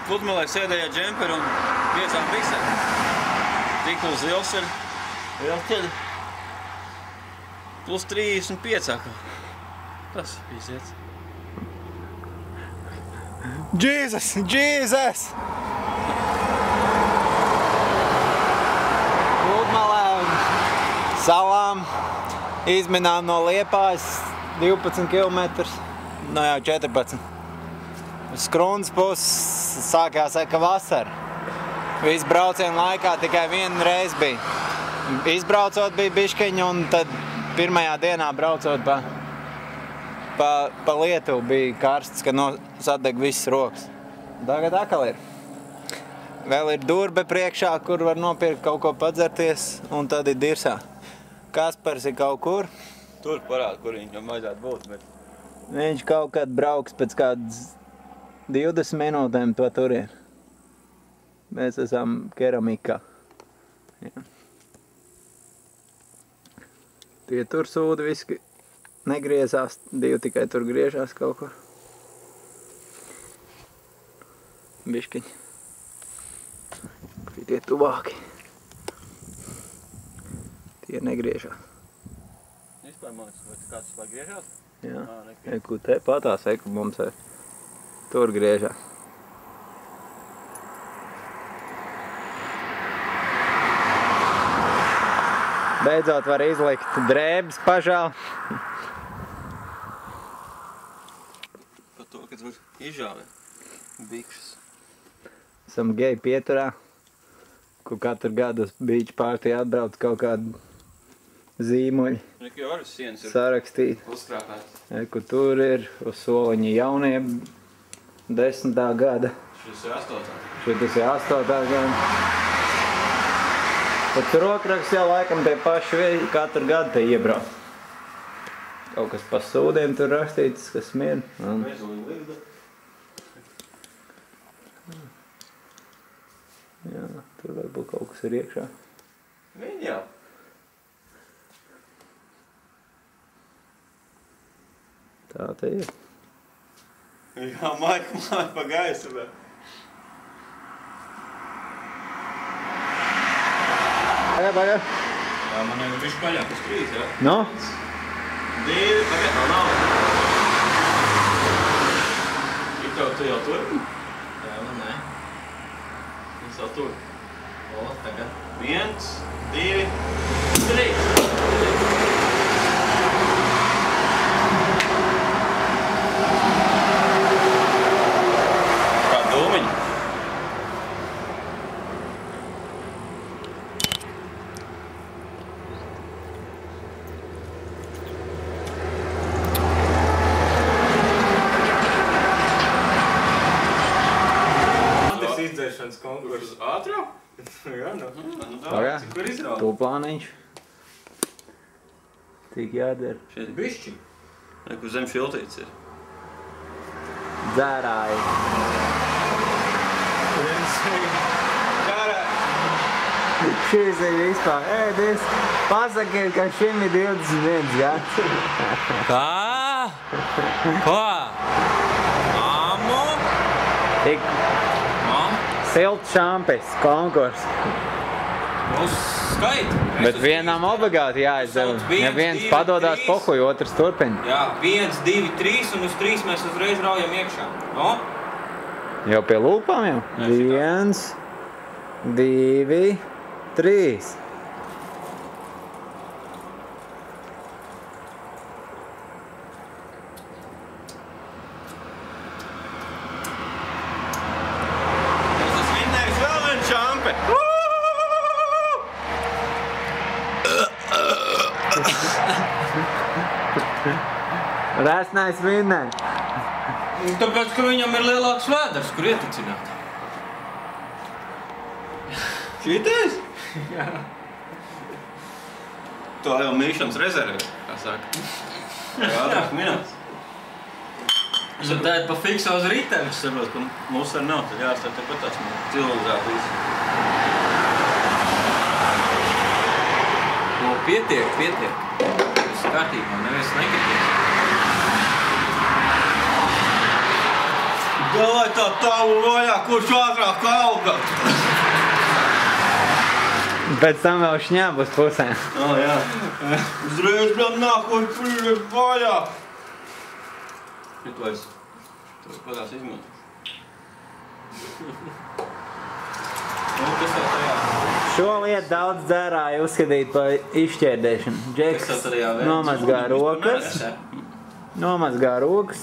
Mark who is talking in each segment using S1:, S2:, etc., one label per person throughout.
S1: pludmalē sēdēja džemperi un 5 biksēm. Tik uz Lielceļa. Plus 35 atkal. Tas iziet.
S2: Jesus! Jesus! Pludmalē un salām izminām no Liepājas 12 km. No jau 14. Uz Skrundas puses sākās eka vasara. Visu braucienu laikā tikai vienu reizi bija. Izbraucot bija biškeņi un tad pirmajā dienā braucot pa Lietuvu bija karsts, kad sadeg visas rokas. Tagad atkal ir. Vēl ir durbe priekšā, kur var nopirkt kaut ko padzerties, un tad ir dirsā. Kaspars ir kaut kur.
S1: Tur parāda, kur viņam vajadzētu būt, bet...
S2: Viņš kaut kad brauks pēc kādas 20 minūtēm pa turien. Mēs esam keramikā. Jā. Tie tur sūdi viski negriezās, 2 tikai tur griežās kaut kur. Biškiņi. Tie tuvāki. Tie negriežās.
S1: Vispār man liekas, vai kāds vispār griežās?
S2: Jā, eku te patās, eku mums tur griežās. Beidzot var izlikt drēbes pažāl.
S1: Par to, kad var izžāvēt bikšas.
S2: Esam geju pieturā, kur katru gadu uz beach party atbrauc kaut kādu zīmuļi.
S1: Jau arī sienas ir
S2: sarakstīt.
S1: Uzkrāpēts.
S2: Kur tur ir uz soliņa jaunie 10. gada.
S1: Šis ir 8.
S2: Šitas ir 8. gada. Pat rokraksts jau laikam tie paši vieļi katru gadu te iebrauc. Kaut kas pa sūdiem tur rakstīts, kas smir. Jā, tur varbūt kaut kas ir iekšā.
S1: Viņi jau.
S2: Tā te ir.
S1: Jā, Maika pa gaisu, bet...
S2: Baga.
S1: Jā, man jau bišķi paļāk uz 3, jā?
S2: No?
S1: 2, tagad nav. Tu jau tur? Jā, man nē. Es jau tur. O, tagad. 1, 2, 3. Konkurss ātrāk? Jā, nu tā, cik var izrādīt?
S2: Tu plāniņš. Tik jādara.
S1: Šeit ir bišķi. Kur zem filtīts ir.
S2: Dzērāji. Šīs ir vispār. Ēdis, pasakiet, ka šim ir 21 gads.
S1: Kā? Kā? Māmu?
S2: Tik silts šampis, konkurss.
S1: Skaiti.
S2: Bet vienam obligāti jāizdeva. Ja viens padodās pohuj, otrs turpina.
S1: Jā, 1, 2, 3 un uz 3 mēs uzreiz raujam iekšā. No?
S2: Jau pie lūpām jau? 1, 2, 3. Resnais vinnē.
S1: Tāpēc, ka viņam ir lielāks vēders, kur ieticināt. Šitais? Jā. Tā jau mīšanas rezerve, kā saka. Ātrāk minēts. Es ar tēti pa fiksā uz rītēm, es saprotu, ka mūs ar nav, tad jāstāv te pat tās civilizēt visu. O, pietiek. Viss kārtībā, neviens nekrities. Galvai tā tālu vaļā, kurš ātrāk auga.
S2: Pēc tam vēl šņāb uz pusēm.
S1: Jā. Uzreiz vēl nākoši priekš vaļā. Tu esi. Tu kodās izmanto. Kas tev tajā?
S2: Šo lietu daudz dzērāji uzskatīt par izšķērdēšanu. Džeks nomazgā rokas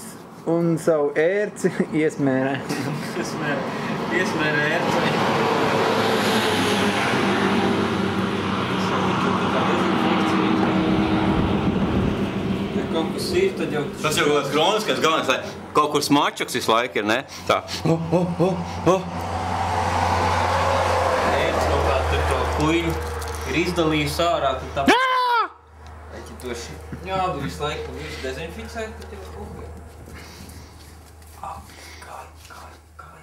S2: un savu ērci iesmērē.
S1: Iesmērē ērci. Tas jau kaut kāds kroniskais galvenais, lai kaut kur smačuks visu laiku ir, ne? Tā. Ērts kaut kā tur to kuiņu ir izdalījis ārā, tad tā... Eķi toši jādu visu laiku visu dezinficēt, tad jau kuhē. Kāj.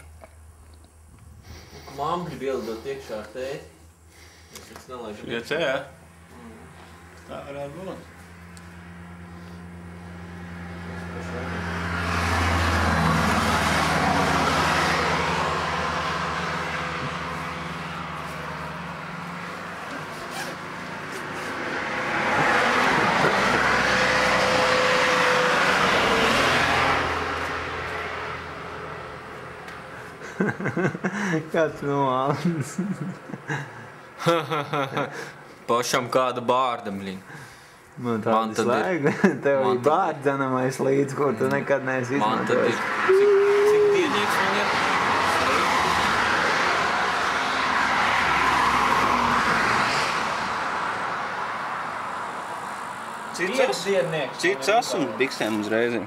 S1: Mamma grib ielidot iekšā ar tēti. Es taču nelaižu. Ja cē, jā? Tā varētu būt.
S2: Kāds noālins.
S1: Pašam kāda bārda, blin.
S2: Man tādi slēgli. Tev ir bārdzenamais līdz, ko tu nekad neesi izmantojis.
S1: Man tad ir. Cik tīrnieks man ir? Cits esmu biksēm uzreiz ir.